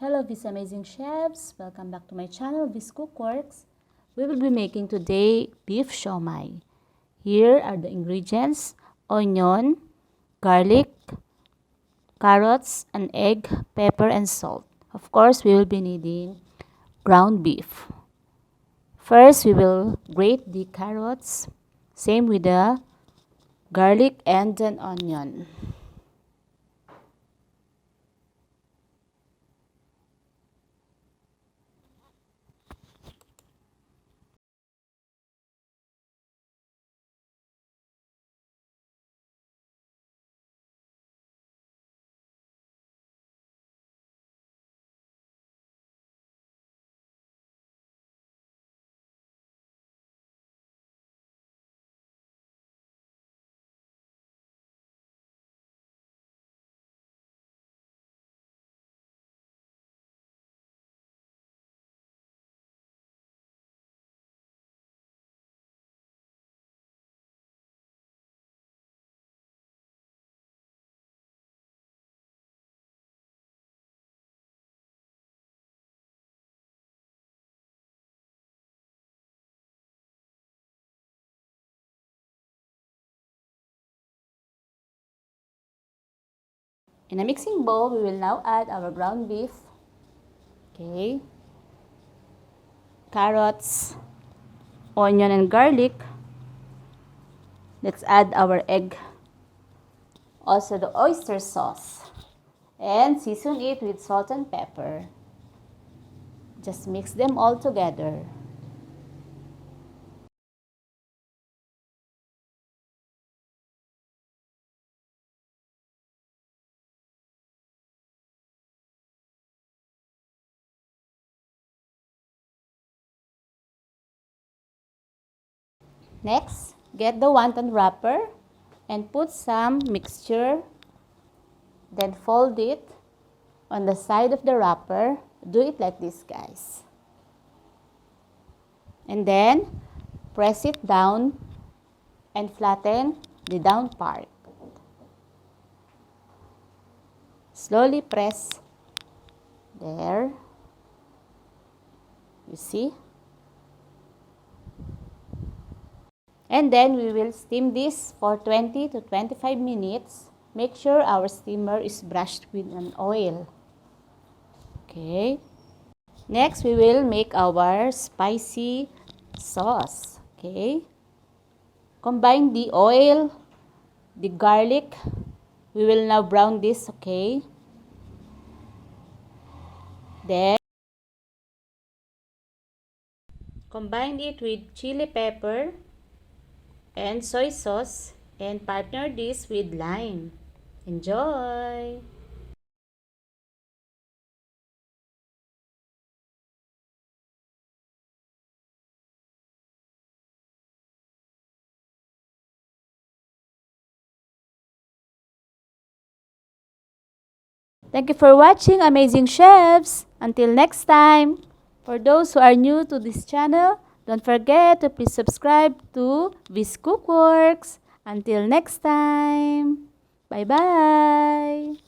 Hello Vies amazing chefs, welcome back to my channel Vies Cookworks. We will be making today beef siomai. Here are the ingredients: onion, garlic, carrots, an egg, pepper and salt. Of course, we will be needing ground beef. First, we will grate the carrots, same with the garlic and then onion. In a mixing bowl, we will now add our ground beef, okay, carrots, onion and garlic. Let's add our egg, also the oyster sauce, and season it with salt and pepper. Just mix them all together. Next, get the wonton wrapper and put some mixture, then fold it on the side of the wrapper. Do it like this, guys. And then press it down and flatten the down part. Slowly press there. You see? And then we will steam this for 20 to 25 minutes. Make sure our steamer is brushed with an oil. Okay. Next, we will make our spicy sauce. Okay. Combine the oil, the garlic. We will now brown this, okay. Then, combine it with chili pepper and soy sauce and partner this with lime. Enjoy! Thank you for watching, amazing chefs. Until next time. For those who are new to this channel, don't forget to please subscribe to Vies Cookworks. Until next time. Bye-bye.